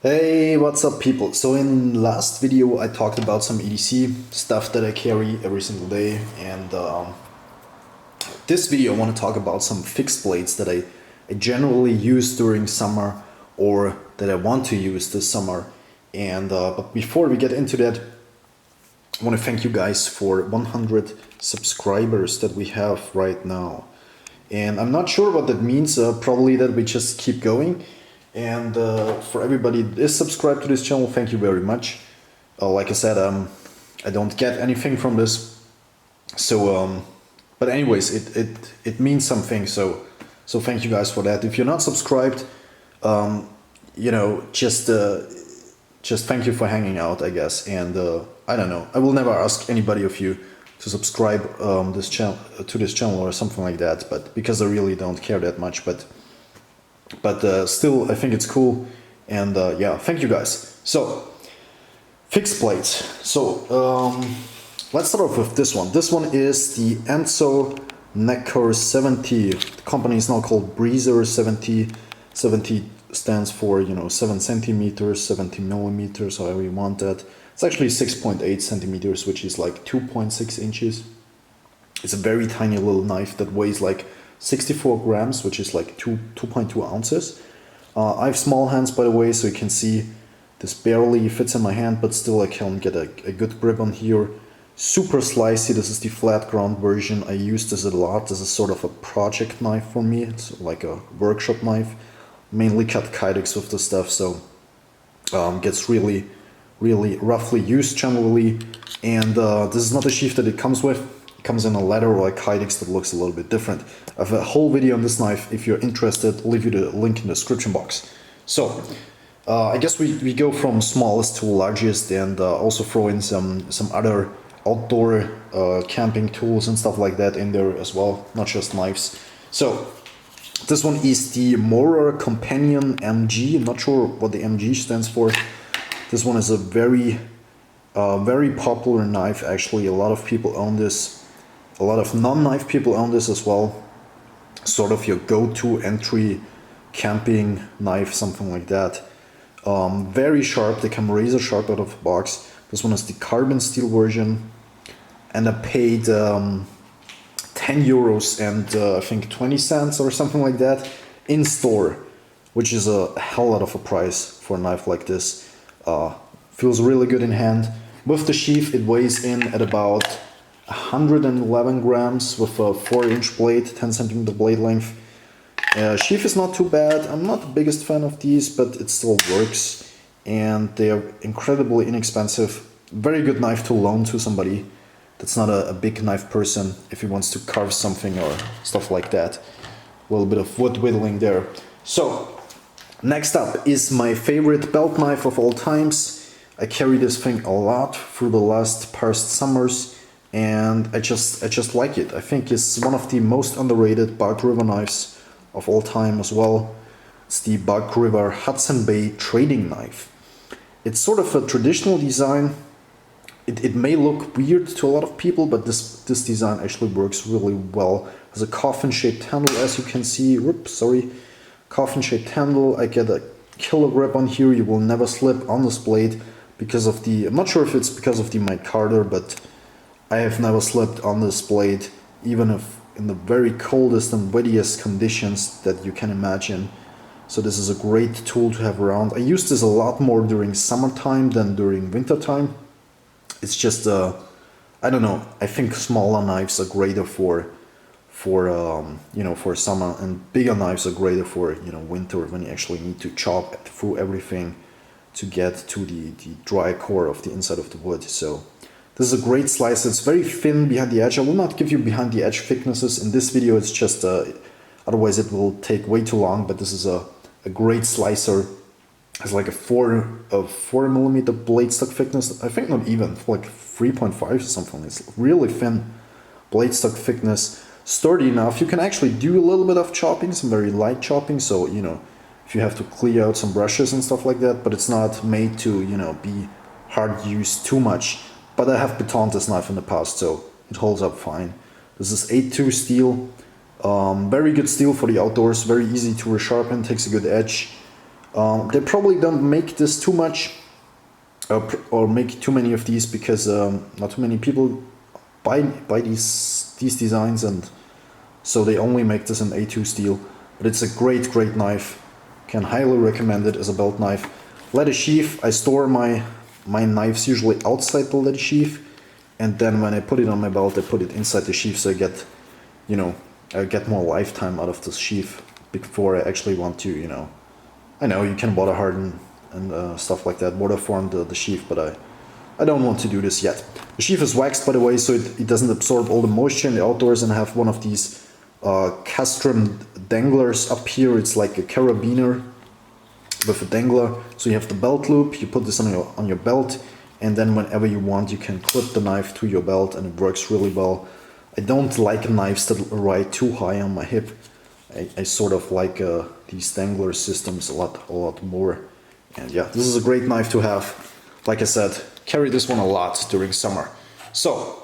Hey, what's up people? So in last video I talked about some EDC stuff that I carry every single day, and this video I want to talk about some fixed blades that I generally use during summer or that I want to use this summer. And but before we get into that, I want to thank you guys for 100 subscribers that we have right now. And I'm not sure what that means, probably that we just keep going. And for everybody that is subscribed to this channel, thank you very much. Like I said, I don't get anything from this, so but anyways, it means something. So thank you guys for that. If you're not subscribed, you know, just thank you for hanging out, I guess. And I don't know, I will never ask anybody of you to subscribe to this channel or something like that, but because I really don't care that much, but still I think it's cool. And yeah, thank you guys. So fixed blades. So let's start off with this one. This one is the Enzo Necker 70. The company is now called Breezer 70. 70 stands for, you know, 7 centimeters, 70 millimeters, however you want that. It's actually 6.8 centimeters, which is like 2.6 inches. It's a very tiny little knife that weighs like 64 grams, which is like 2.2 ounces. I have small hands, by the way, so you can see this barely fits in my hand, but still I can get a good grip on here. Super slicey. This is the flat ground version. I use this a lot. This is sort of a project knife for me. It's like a workshop knife. Mainly cut kydex with the stuff, so gets really roughly used generally. And this is not the sheath that it comes with. It comes in a leather or a kydex that looks a little bit different. I have a whole video on this knife. If you're interested, I'll leave you the link in the description box. So I guess we go from smallest to largest, and also throw in some other outdoor camping tools and stuff like that in there as well, not just knives. So this one is the Mora Companion MG. I'm not sure what the MG stands for. This one is a very popular knife, actually. A lot of people own this. A lot of non-knife people own this as well. Sort of your go-to entry camping knife, something like that. Very sharp. They come razor sharp out of the box. This one is the carbon steel version, and I paid 10 euros and I think 20 cents or something like that in store, which is a hell lot of a price for a knife like this. Feels really good in hand. With the sheath, it weighs in at about 111 grams with a 4-inch blade, 10 centimeter blade length. Sheath is not too bad. I'm not the biggest fan of these, but it still works, and they are incredibly inexpensive. Very good knife to loan to somebody that's not a big knife person, if he wants to carve something or stuff like that. A little bit of wood whittling there. So next up is my favorite belt knife of all times. I carry this thing a lot through the last past summers, and I just like it. I think it's one of the most underrated Bug River knives of all time as well. It's the Bug River Hudson Bay trading knife. It's sort of a traditional design. It may look weird to a lot of people, but this design actually works really well. It has a coffin-shaped handle, as you can see. Whoops, sorry. Coffin-shaped handle. I get a killer grip on here. You will never slip on this blade because of the... I'm not sure if it's because of the micarta, but I have never slipped on this blade, even if in the very coldest and wettiest conditions that you can imagine. So this is a great tool to have around. I use this a lot more during summertime than during wintertime. It's just I don't know, I think smaller knives are greater for you know, for summer, and bigger knives are greater for, you know, winter, when you actually need to chop through everything to get to the dry core of the inside of the wood. So this is a great slicer. It's very thin behind the edge. I will not give you behind the edge thicknesses in this video. It's just otherwise it will take way too long. But this is a great slicer. It's like a 4 millimeter blade stock thickness. I think not even, like 3.5 or something. It's really thin blade stock thickness, sturdy enough. You can actually do a little bit of chopping, some very light chopping. So, you know, if you have to clear out some brushes and stuff like that, but it's not made to, you know, be hard used too much. But I have batoned this knife in the past, so it holds up fine. This is 8.2 steel. Very good steel for the outdoors. Very easy to resharpen, takes a good edge. They probably don't make this too much or make too many of these because not too many people buy these designs, and so they only make this in A2 steel. But it's a great knife. Can highly recommend it as a belt knife. Leather sheath. I store my knives usually outside the leather sheath, and then when I put it on my belt, I put it inside the sheath, so I get, I get more lifetime out of this sheath before I actually want to, I know you can water harden and stuff like that, water form the sheath, but I don't want to do this yet. The sheath is waxed, by the way, so it doesn't absorb all the moisture in the outdoors, and I have one of these castrum danglers up here. It's like a carabiner with a dangler. So you have the belt loop, you put this on your belt, and then whenever you want you can clip the knife to your belt, and it works really well. I don't like knives that ride too high on my hip. I sort of like these dangler systems a lot more. And yeah, this is a great knife to have. Like I said, carry this one a lot during summer. So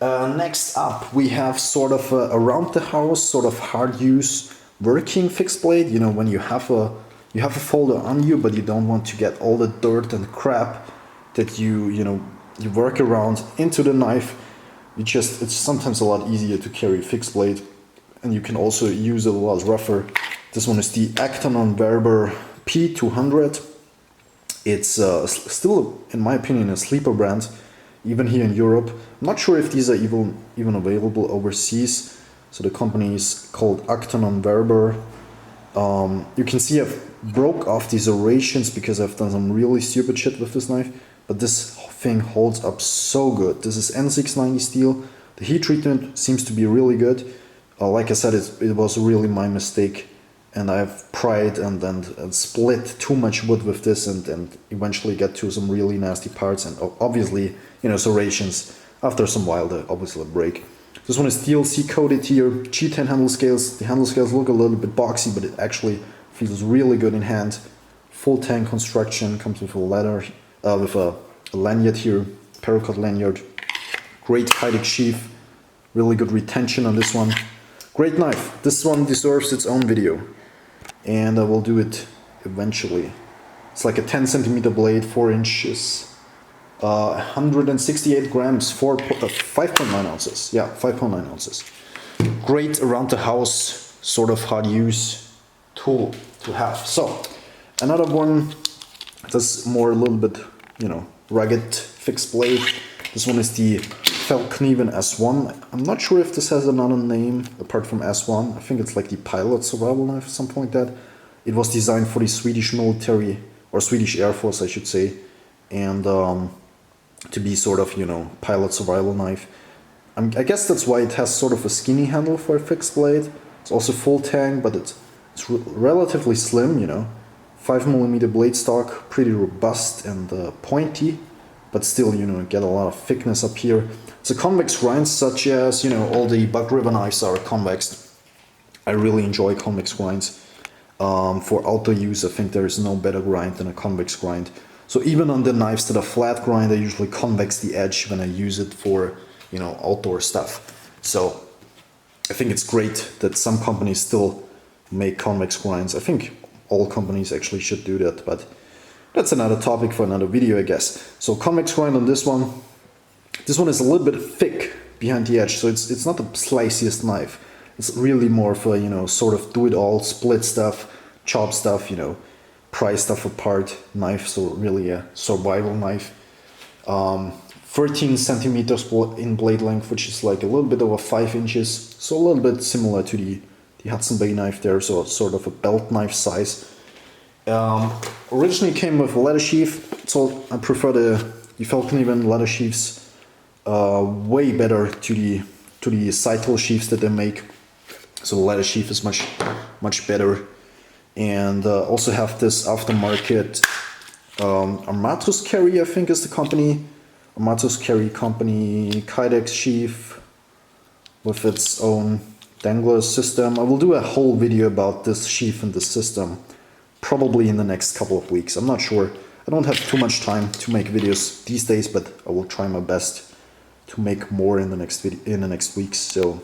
next up we have sort of around the house, sort of hard use working fixed blade. When you have a folder on you, but you don't want to get all the dirt and crap that you work around into the knife. It's sometimes a lot easier to carry fixed blade, and you can also use it a lot rougher. This one is the Acton Werber P200. It's still, in my opinion, a sleeper brand, even here in Europe. I'm not sure if these are even available overseas. So the company is called Acton Werber. You can see I've broke off these serrations because I've done some really stupid shit with this knife, but this thing holds up so good. This is N690 steel. The heat treatment seems to be really good. Like I said, it was really my mistake, and I've pried and split too much wood with this, and eventually get to some really nasty parts, and obviously, serrations, after some while they obviously break. This one is DLC coated here, G10 handle scales. The handle scales look a little bit boxy, but it actually feels really good in hand. Full tank construction, comes with a leather, with a lanyard here, paracord lanyard. Great Kydex sheath, really good retention on this one. Great knife. This one deserves its own video, and I will do it eventually. It's like a 10 centimeter blade, 4 inches, 168 grams, 5.9 ounces. Yeah, 5.9 ounces. Great around the house, sort of hard use tool to have. So another one that's more a little bit, rugged fixed blade. This one is the Feldknieven S1. I'm not sure if this has another name apart from S1. I think it's like the pilot survival knife or something like that. It was designed for the Swedish military, or Swedish Air Force I should say, and to be sort of, pilot survival knife. I guess that's why it has sort of a skinny handle for a fixed blade. It's also full tang, but it's relatively slim, 5mm blade stock, pretty robust and pointy, but still, get a lot of thickness up here. It's a convex grind, such as, all the Buck River knives are convex. I really enjoy convex grinds. For outdoor use, I think there is no better grind than a convex grind. So even on the knives that are flat grind, I usually convex the edge when I use it for, outdoor stuff. So I think it's great that some companies still make convex grinds. I think all companies actually should do that, but that's another topic for another video, I guess. So convex grind on this one. This one is a little bit thick behind the edge, so it's not the sliciest knife. It's really more for, sort of do-it-all, split stuff, chop stuff, pry stuff apart knife, so really a survival knife. 13 centimeters in blade length, which is like a little bit over 5 inches, so a little bit similar to the Hudson Bay knife there, so sort of a belt knife size. Originally came with a leather sheath, so I prefer the Feldknieven leather sheaths way better to the Seitel sheaths that they make. So the leather sheath is much better. And also have this aftermarket Armatus Carry, I think is the company. Armatus Carry company Kydex sheath with its own dangler system. I will do a whole video about this sheath and the system probably in the next couple of weeks. I'm not sure. I don't have too much time to make videos these days, but I will try my best to make more in the next weeks. So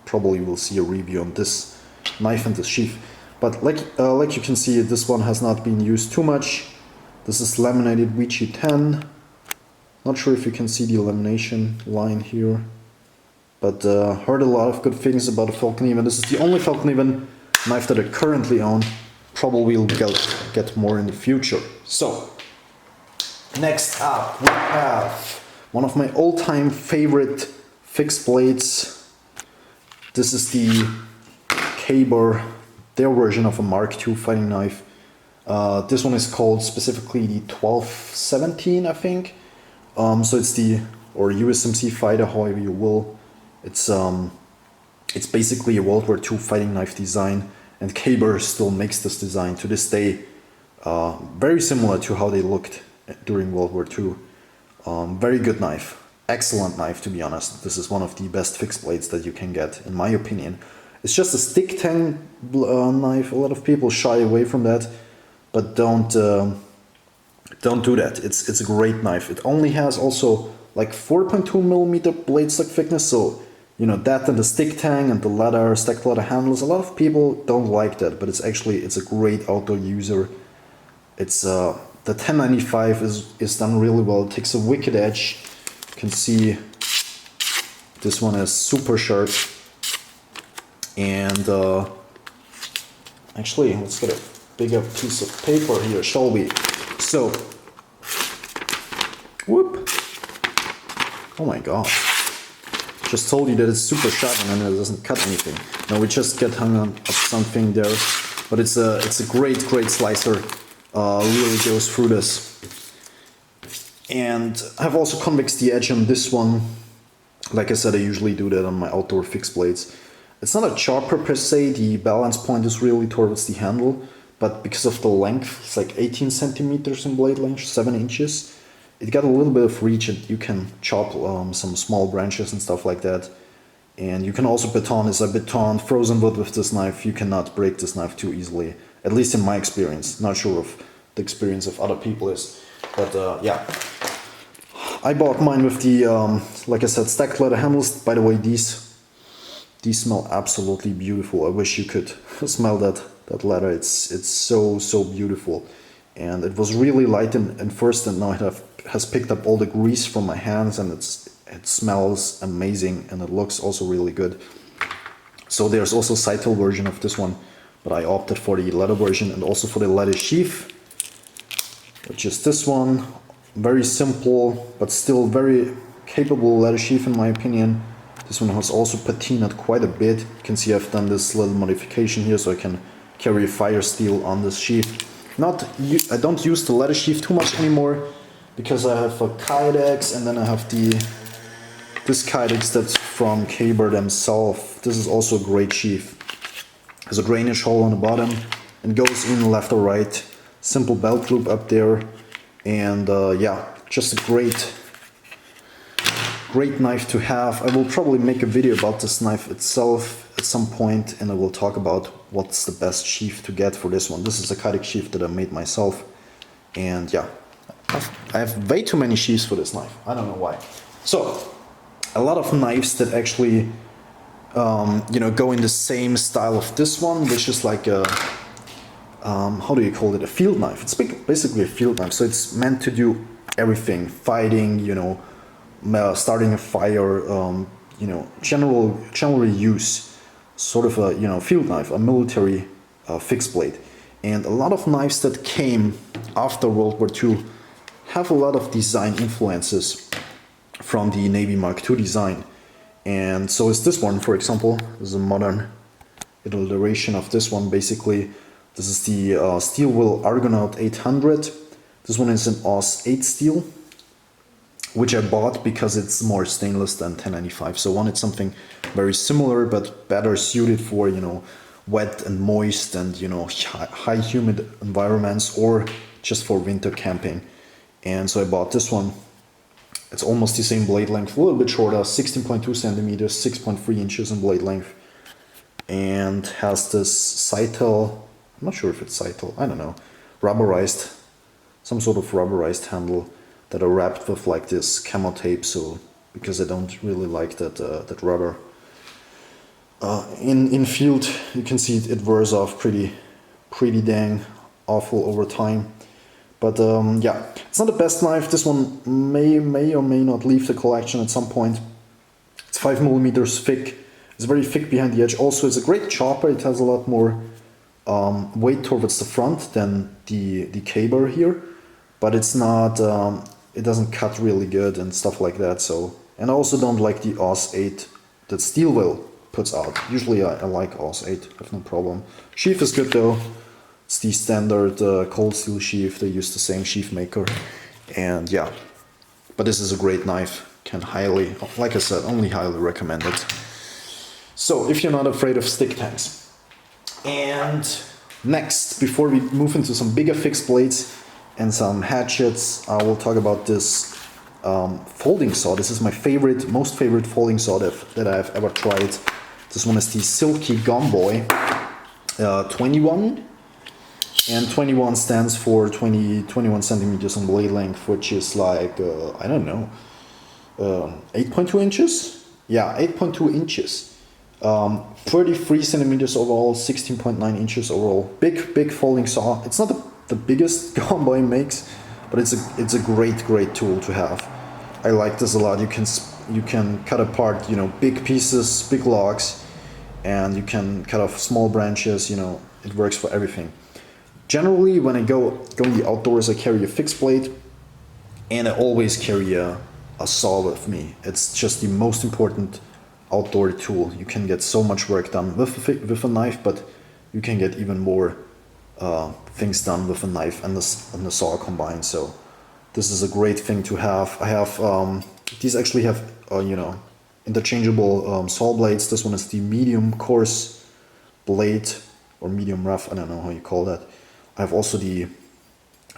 probably we'll see a review on this knife and this sheath. But like you can see, this one has not been used too much. This is laminated VG10. Not sure if you can see the lamination line here, but heard a lot of good things about the Falconeven. This is the only Falconeven knife that I currently own. Probably will get more in the future. So, next up we have one of my all-time favorite fixed blades. This is the Caber, their version of a Mark II fighting knife. This one is called specifically the 1217, I think. So it's the, or USMC fighter, however you will. It's basically a World War II fighting knife design, and Caber still makes this design to this day. Very similar to how they looked during World War II. Very good knife. Excellent knife, to be honest. This is one of the best fixed blades that you can get, in my opinion. It's just a stick tang knife. A lot of people shy away from that, but don't do that. It's a great knife. It only has also like 4.2 millimeter blade stock thickness, so you know that and the stick tang and the leather, stacked leather handles. A lot of people don't like that, but it's a great outdoor user. It's the 1095 is done really well. It takes a wicked edge. You can see this one is super sharp. And actually, let's get a bigger piece of paper here, shall we? So, whoop! Oh my god! Just told you that it's super sharp and then it doesn't cut anything. No, we just get hung on up something there, but it's a great slicer. Really goes through this. And I've also convexed the edge on this one. Like I said, I usually do that on my outdoor fixed blades. It's not a chopper per se, the balance point is really towards the handle, but because of the length, it's like 18 centimeters in blade length, 7 inches. It got a little bit of reach and you can chop some small branches and stuff like that. And you can also baton. As I baton frozen wood with this knife, you cannot break this knife too easily. At least in my experience. Not sure if the experience of other people is. But yeah. I bought mine with the, like I said, stacked leather handles. By the way, these smell absolutely beautiful. I wish you could smell that leather. It's so beautiful. And it was really light in first, and now it has picked up all the grease from my hands, and it smells amazing, and it looks also really good. So there's also a side-tail version of this one, but I opted for the leather version and also for the leather sheath, which is this one. Very simple, but still very capable leather sheath in my opinion. This one has also patinaed quite a bit. You can see I've done this little modification here so I can carry fire steel on this sheath. I don't use the leather sheath too much anymore because I have a Kydex, and then I have this Kydex that's from Caber themselves. This is also a great sheath. Has a drainage hole on the bottom and goes in left or right. Simple belt loop up there, and yeah, just a great knife to have. I will probably make a video about this knife itself at some point, and I will talk about what's the best sheath to get for this one. This is a Kydex sheath that I made myself, and yeah, I have way too many sheaths for this knife. I don't know why. So, a lot of knives that actually, you know, go in the same style of this one, which is like a, how do you call it? A field knife. It's basically a field knife. So it's meant to do everything: fighting, you know, starting a fire, you know, general use, sort of a, you know, field knife, a military fixed blade. And a lot of knives that came after World War II have a lot of design influences from the Navy Mark II design. And so is this one, for example. This is a modern iteration of this one. Basically, this is the Steel Will Argonaut 800. This one is an Aus 8 steel, which I bought because it's more stainless than 1095. So I wanted something very similar but better suited for, you know, wet and moist and, you know, high humid environments, or just for winter camping. And so I bought this one. It's almost the same blade length, a little bit shorter, 16.2 centimeters, 6.3 inches in blade length, and has this side-tail, I'm not sure if it's side-tail, I don't know, rubberized, some sort of rubberized handle that are wrapped with like this camo tape, so because I don't really like that rubber. In field, you can see it wears off pretty pretty dang awful over time. But yeah, it's not the best knife. This one may or may not leave the collection at some point. It's 5mm thick. It's very thick behind the edge. Also, it's a great chopper. It has a lot more weight towards the front than the caber here, but it's not. It doesn't cut really good and stuff like that. So, and I also don't like the Aus 8 that Steelwell puts out. Usually, I like Aus 8. I have no problem. Sheath is good though. It's the standard cold steel sheath. They use the same sheath maker, and yeah. But this is a great knife. Can highly, like I said, only highly recommend it. So if you're not afraid of stick tanks. And next, before we move into some bigger fixed blades and some hatchets, I will talk about this folding saw. This is my most favorite folding saw that I've ever tried. This one is the Silky Tomboy 21. And 21 stands for 21 centimeters on blade length, which is like, I don't know, 8.2 inches? Yeah, 8.2 inches. 33 centimeters overall, 16.9 inches overall. Big folding saw. It's not the biggest Tomboy makes, but it's a great tool to have. I like this a lot. You can cut apart, big pieces, big logs, and you can cut off small branches. It works for everything. Generally, when I go in the outdoors, I carry a fixed blade, and I always carry a saw with me. It's just the most important outdoor tool. You can get so much work done with a knife, but you can get even more things done with a knife and the saw combined. So this is a great thing to have. I have these actually have interchangeable saw blades. This one is the medium coarse blade or medium rough. I don't know how you call that. I have also the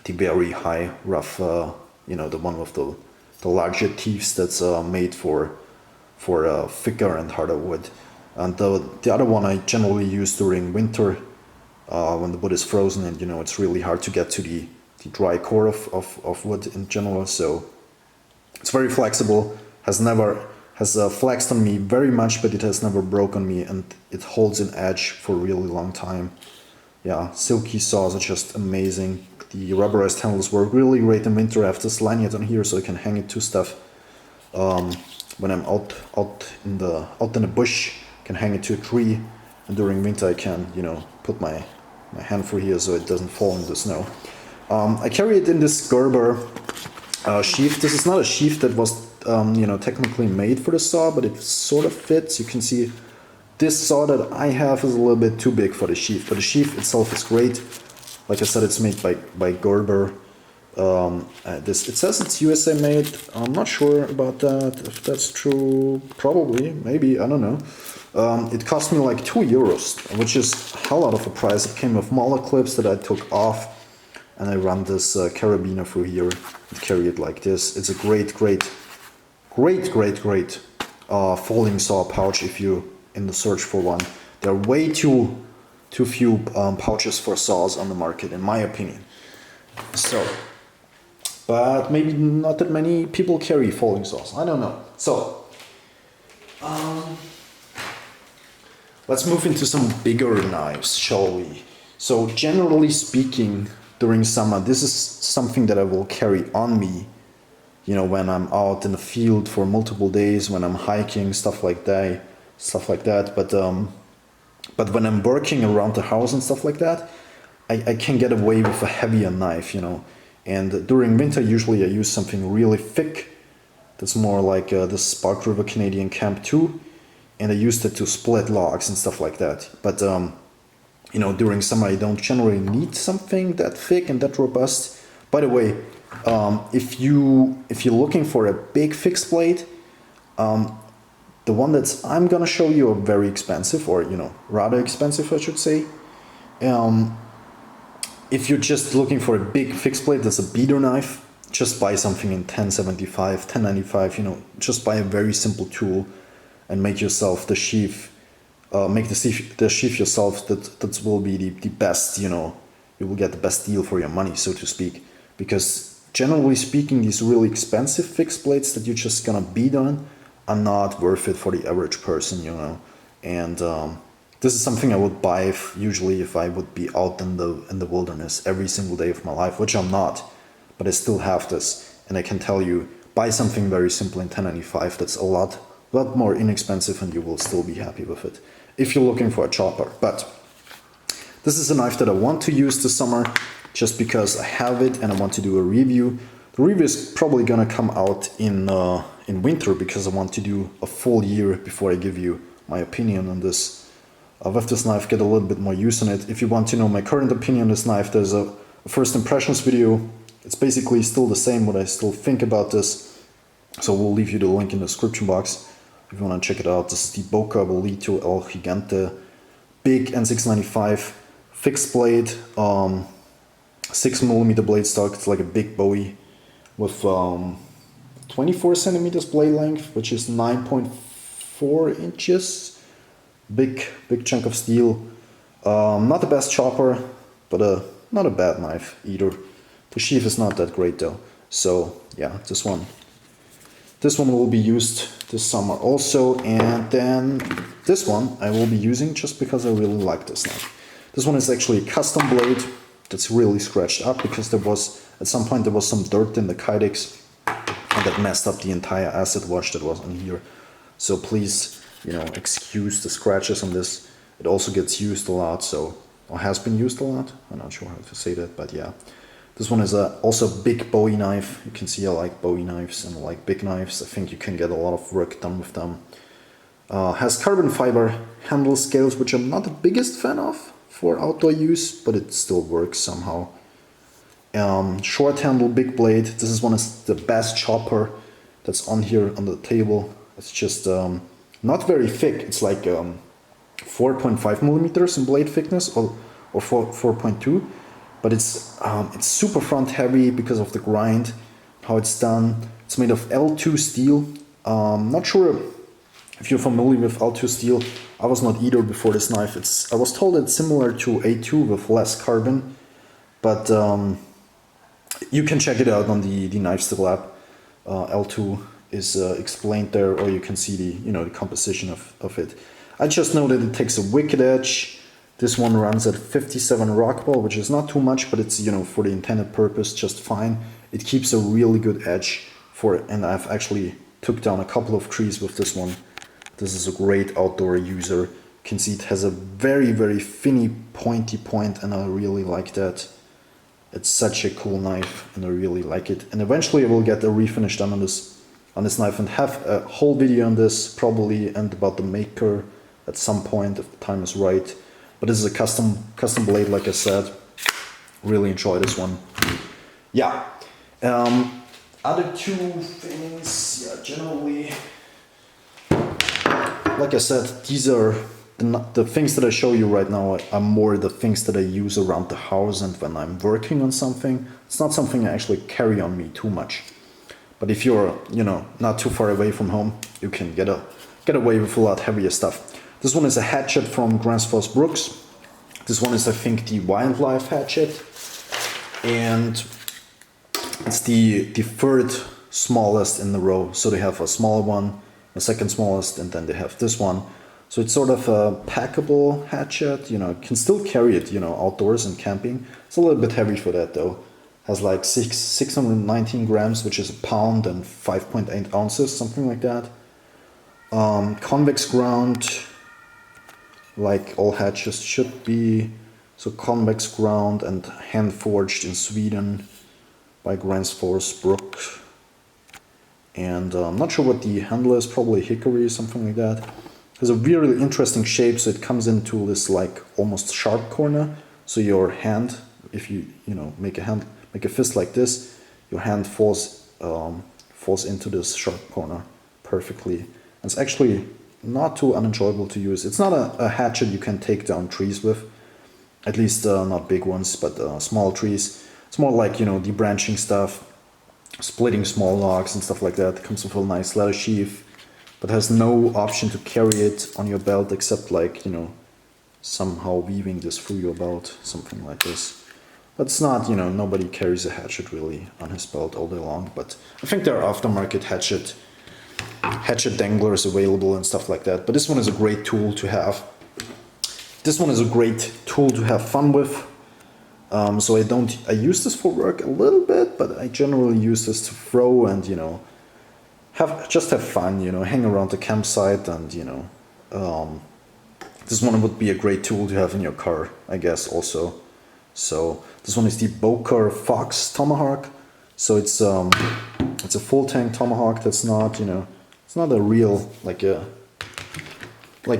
very high rough, the one with the larger teeth that's made for thicker and harder wood. And the other one I generally use during winter when the wood is frozen and it's really hard to get to the dry core of wood in general. So it's very flexible, has flexed on me very much, but it has never broken me, and it holds an edge for a really long time. Yeah, Silky saws are just amazing. The rubberized handles work really great in winter. I have this lanyard on here so I can hang it to stuff. When I'm out in the bush, I can hang it to a tree, and during winter I can put my hand through here so it doesn't fall into the snow. I carry it in this Gerber sheath. This is not a sheath that was technically made for the saw, but it sort of fits. You can see this saw that I have is a little bit too big for the sheath, but the sheath itself is great. Like I said, it's made by Gerber. It says it's USA made. I'm not sure about that, if that's true. Probably, maybe, I don't know. It cost me like €2, which is a hell out of a price. It came with Mahler clips that I took off, and I run this carabiner through here and carry it like this. It's a great folding saw pouch if you're in the search for one. There are way too few pouches for saws on the market, in my opinion. So, but maybe not that many people carry folding saws. I don't know. So, let's move into some bigger knives, shall we? So, generally speaking, during summer, this is something that I will carry on me. When I'm out in the field for multiple days, when I'm hiking, stuff like that. But when I'm working around the house and stuff like that, I can get away with a heavier knife, And during winter, usually I use something really thick. That's more like the Spark River Canadian Camp 2. And I used it to split logs and stuff like that. But, during summer, I don't generally need something that thick and that robust. By the way, if you're looking for a big fixed blade, the one that I'm gonna show you are very expensive, or rather expensive, I should say. If you're just looking for a big fixed blade that's a beater knife, just buy something in 1075, 1095. Just buy a very simple tool and make yourself the sheath. Make the sheath yourself. That will be the best. You will get the best deal for your money, so to speak. Because generally speaking, these really expensive fixed blades that you're just gonna beat on are not worth it for the average person, And This is something I would buy usually if I would be out in the wilderness every single day of my life, which I'm not, but I still have this, and I can tell you, buy something very simple in 1095 that's a lot more inexpensive, and you will still be happy with it if you're looking for a chopper. But this is a knife that I want to use this summer just because I have it and I want to do a review. The review is probably gonna come out in winter because I want to do a full year before I give you my opinion on this. With this knife, get a little bit more use on it. If you want to know my current opinion on this knife, there's a first impressions video. It's basically still the same, what I still think about this. So we'll leave you the link in the description box if you want to check it out. This is the Boker Arbolito El Gigante, big N695, fixed blade, 6mm blade stock. It's like a big Bowie with 24 centimeters blade length, which is 9.4 inches. Big chunk of steel. Not the best chopper, but not a bad knife either. The sheath is not that great though. So yeah, this one will be used this summer also, and then this one I will be using just because I really like this knife. This one is actually a custom blade that's really scratched up because at some point there was some dirt in the Kydex and that messed up the entire acid wash that was on here. So please, excuse the scratches on this. It also gets used a lot, or has been used a lot. I'm not sure how to say that, but yeah. This one is also a big Bowie knife. You can see I like Bowie knives and I like big knives. I think you can get a lot of work done with them. Has carbon fiber handle scales, which I'm not the biggest fan of for outdoor use, but it still works somehow. Short handle, big blade. This is one of the best chopper that's on here on the table. It's just not very thick. It's like 4.5 millimeters in blade thickness, or 4.2, but it's super front heavy because of the grind, how it's done. It's made of L2 steel. Not sure if you're familiar with L2 steel. I was not either before this knife. I was told it's similar to A2 with less carbon, but you can check it out on the Knife Steel app. L2 is explained there, or you can see the composition of it. I just know that it takes a wicked edge. This one runs at 57 rockball, which is not too much, but it's for the intended purpose just fine. It keeps a really good edge for it, and I've actually took down a couple of trees with this one. This is a great outdoor user. You can see it has a very, very finny pointy point, and I really like that. It's such a cool knife, and I really like it. And eventually I will get a refinish done on this knife and have a whole video on this probably, and about the maker at some point if the time is right. But this is a custom blade, like I said. Really enjoy this one. Yeah. Other two things, yeah, generally, like I said, these are the things that I show you right now are more the things that I use around the house and when I'm working on something. It's not something I actually carry on me too much. But if you're, not too far away from home, you can get away with a lot heavier stuff. This one is a hatchet from Grants Force Brooks. This one is, I think, the wildlife hatchet. And it's the third smallest in the row. So they have a smaller one, a second smallest, and then they have this one. So it's sort of a packable hatchet. It can still carry it, outdoors and camping. It's a little bit heavy for that though. Has like 619 grams, which is a pound, and 5.8 ounces, something like that. Convex ground, like all hatchets should be. So convex ground and hand forged in Sweden by Grants Force Brook. And I'm not sure what the handle is, probably hickory or something like that. It has a really interesting shape, so it comes into this like almost sharp corner. So your hand, if you make a fist like this, your hand falls into this sharp corner perfectly. And it's actually not too unenjoyable to use. It's not a hatchet you can take down trees with, at least not big ones, but small trees. It's more like debranching stuff, splitting small logs and stuff like that. It comes with a nice leather sheath, but has no option to carry it on your belt except like somehow weaving this through your belt, something like this. But it's not, nobody carries a hatchet really on his belt all day long, but I think there are aftermarket hatchet danglers available and stuff like that. But this one is a great tool to have. This one is a great tool to have fun with. So I use this for work a little bit, but I generally use this to throw and, you know, just have fun, you know, hang around the campsite and, you know, this one would be a great tool to have in your car, I guess, also. So this one is the Volker Fox Tomahawk. So it's a full tank tomahawk. That's not, you know, it's not a real like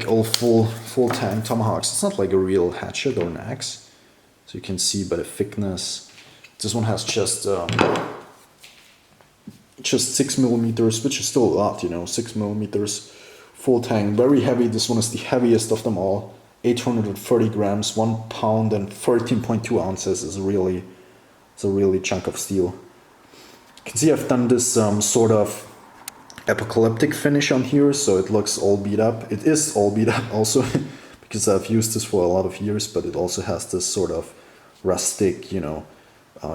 all full tank tomahawks. It's not like a real hatchet or an axe. So you can see by the thickness. This one has just 6 millimeters, which is still a lot, you know, 6 millimeters, full tang, very heavy. This one is the heaviest of them all, 830 grams, 1 pound and 13.2 ounces is it's a really chunk of steel. You can see I've done this sort of apocalyptic finish on here, so it looks all beat up. It is all beat up also, because I've used this for a lot of years, but it also has this sort of rustic, you know,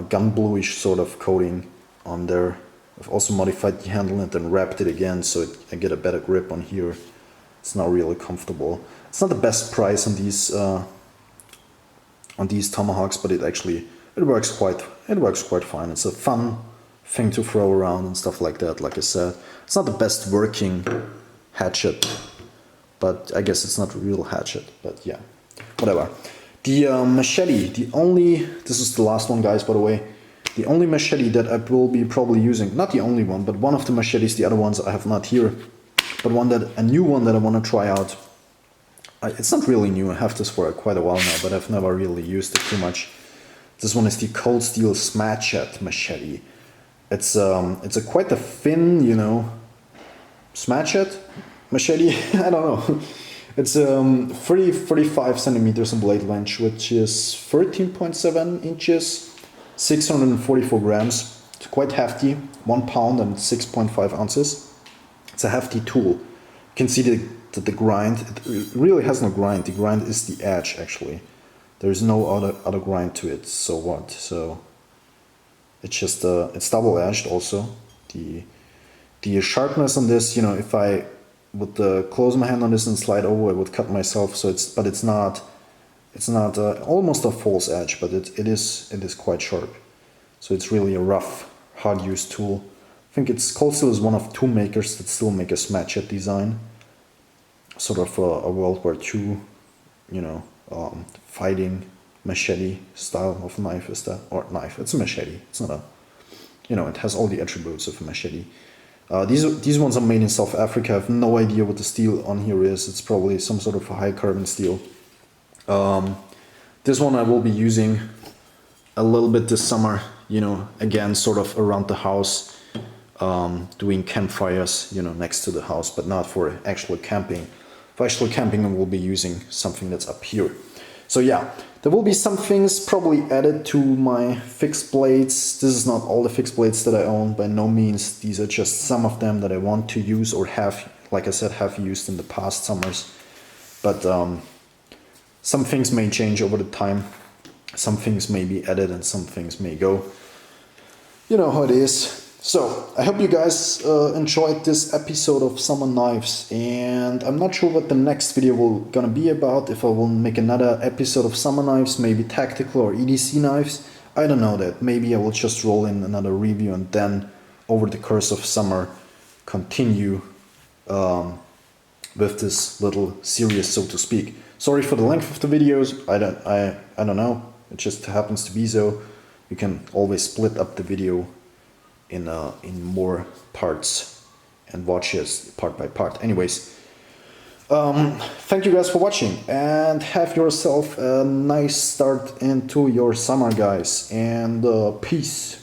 gun bluish sort of coating on there. I've also modified the handle and then wrapped it again so I get a better grip on here. It's not really comfortable. It's not the best price on these tomahawks, but it works quite fine. It's a fun thing to throw around and stuff like that. Like I said, it's not the best working hatchet, but I guess it's not a real hatchet. But yeah, whatever. The machete, this is the last one, guys, by the way. The only machete that I will be probably using, not the only one, but one of the machetes, the other ones I have not here, but a new one that I want to try out. It's not really new, I have this for quite a while now, but I've never really used it too much. This one is the Cold Steel Machete machete. It's quite a thin, you know, machete, I don't know. It's 35 centimeters in blade length, which is 13.7 inches, 644 grams. It's quite hefty, 1 pound and 6.5 ounces. It's a hefty tool. You can see that the grind, it really has no grind. The grind is the edge, actually. There's no other grind to it. So what? So it's just it's double-edged also. The sharpness on this, you know, if I would close my hand on this and slide over, I would cut myself. So it's not almost a false edge, but it is quite sharp. So it's really a rough, hard-used tool. I think Cold Steel is one of 2 makers that still make a machete design. Sort of a World War II, you know, fighting machete style of knife is that, or knife. It's a machete. It's not a, you know, it has all the attributes of a machete. These ones are made in South Africa. I have no idea what the steel on here is. It's probably some sort of a high carbon steel. This one I will be using a little bit this summer, you know, again, sort of around the house, doing campfires, you know, next to the house, but not for actual camping. For actual camping, I will be using something that's up here. So yeah, there will be some things probably added to my fixed blades. This is not all the fixed blades that I own, by no means. These are just some of them that I want to use or have, like I said, have used in the past summers. But some things may change over the time. Some things may be added and some things may go. You know how it is. So, I hope you guys enjoyed this episode of Summer Knives, and I'm not sure what the next video will gonna be about, if I will make another episode of Summer Knives, maybe tactical or EDC knives, I don't know that. Maybe I will just roll in another review and then, over the course of summer, continue with this little series, so to speak. Sorry for the length of the videos, I don't know, it just happens to be so. You can always split up the video in more parts and watch it part by part. Anyways, thank you guys for watching and have yourself a nice start into your summer, guys, and peace.